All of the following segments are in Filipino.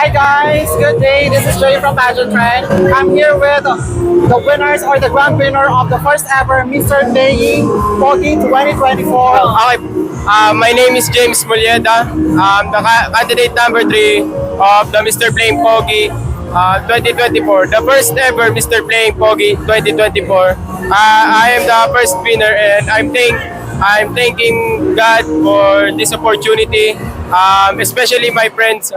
Hi guys, good day. This is Jay from Pageant Trend. I'm here with the winners or the grand winner of the first ever Mr. Playing Pogi 2024. Okay, my name is James Mulieda. I'm the candidate number 3 of the Mr. Playing Pogi 2024. The first ever Mr. Playing Pogi 2024. I am the first winner and I'm thanking God for this opportunity, especially my friends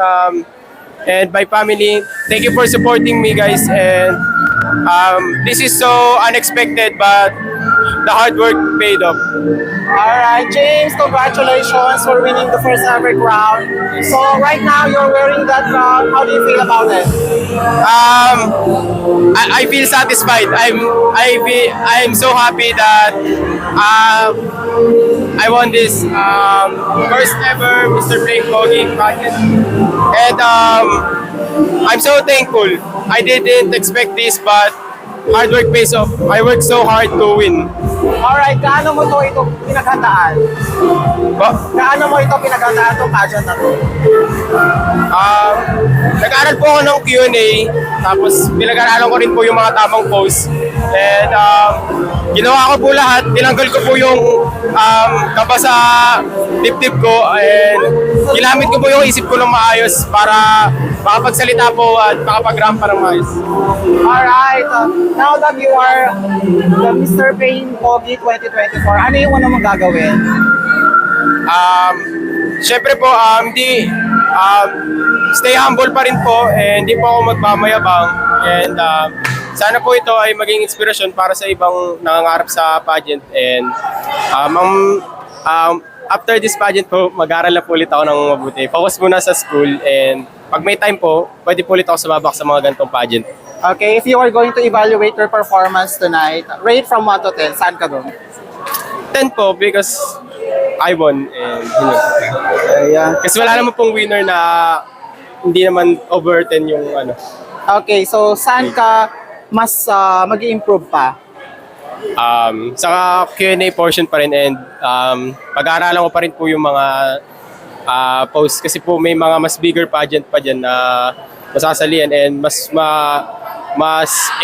and my family. Thank you for supporting me, guys. And this is so unexpected, but the hard work paid off. Alright, James, congratulations for winning the first ever crown. So right now you're wearing that crown. How do you feel about it? I feel satisfied. I'm so happy that I won this first ever Mr. Playing Pogi pageant, and I'm so thankful. I didn't expect this, but hard work pays off. I worked so hard to win. Alright, gaano mo ito pinaghandaan? Gaano mo ito pinaghandaan itong pageant na to? Nag-aaral po ako ng Q&A, tapos pinag-aralan ko rin po yung mga tamang post. And ginawa ko po lahat, tinanggal ko po yung kaba sa dibdib ko, and ginamit ko po yung isip ko ng maayos para makapagsalita po at makapag-rampa ng maayos. Alright, now that you are the Mr. Paying Pogi 2024, ano yung una mong gagawin? Siyempre po, stay humble pa rin po, and hindi po ako magmamayabang. And sana po ito ay maging inspirasyon para sa ibang nangangarap sa pageant. And after this pageant po, mag-aaral na po ulit ako ng mabuti. Focus muna sa school, and pag may time po, pwede po ulit ako sumabak sa mga ganitong pageant. Okay, if you are going to evaluate your performance tonight, rate from 1 to 10, saan ka doon? 10 po because I won, and Ayan. kasi wala naman pong winner na hindi naman over 10 yung ano. Okay, so saan ka mas mag-i-improve pa? Sa Q&A portion pa rin, and pag-aaralan ko pa rin po yung mga posts, kasi po may mga mas bigger pageant pa dyan na masasalian, and mas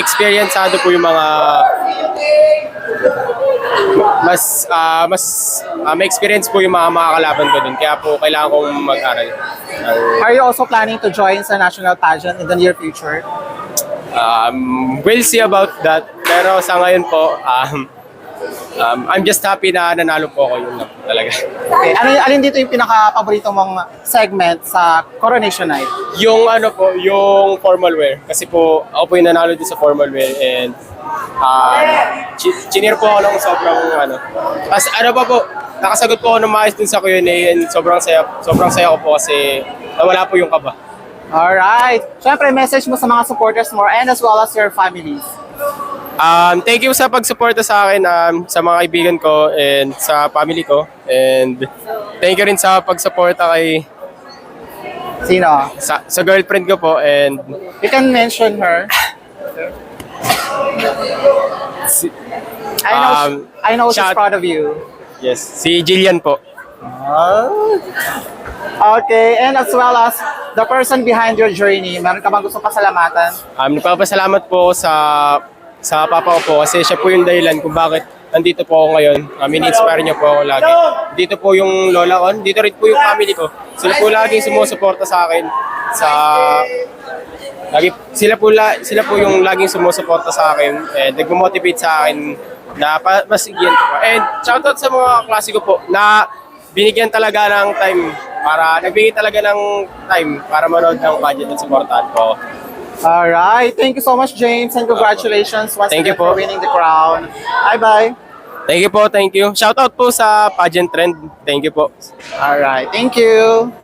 experiencado po yung mga may experience po yung mga makakalaban ko dun, kaya po kailangan kong mag-aral. Are you also planning to join sa national pageant in the near future? We'll see about that, pero sa ngayon po I'm just happy na nanalo po ako, yun lang talaga. Okay, alin dito yung pinaka-paborito mong segment sa Coronation Night? Yung ano po, yung formal wear, kasi po ako po yung nanalo din sa formal wear, and chinir po ako ng sobrang ano. Tapos ano pa po, nakasagot po ako ng maayos din sa Q&A, and sobrang saya ko po kasi nawala po yung kaba. Alright. Siyempre, message mo sa mga supporters mo and as well as your families. Thank you sa pagsuporta sa akin, sa mga kaibigan ko and sa family ko, and thank you rin sa pagsuporta kay Sino? sa girlfriend ko po, and You can mention her. I know she's shout- proud of you. yes, si Jillian po. Okay, and as well as the person behind your journey, meron ka bang gusto pasalamatan? Nagpapasalamat po sa papa ko po, kasi siya po yung dahilan kung bakit nandito po ako ngayon. In-inspire niya po ako lagi. Dito po yung lola ko, dito rin po yung family ko. Sila po laging sumusuporta sa akin. Sila po yung laging sumusuporta sa akin, and nagmo-motivate sa akin na masigyan ko pa. And shoutout sa mga klase ko po na binigyan talaga ng time, nagbigay talaga ng time para manood ng pageant at supportahan po. Alright, thank you so much, James, and congratulations once Thank again you po. for winning the crown. Bye-bye. Thank you po, thank you. Shoutout po sa Pageant Trend. Thank you po. Alright, thank you.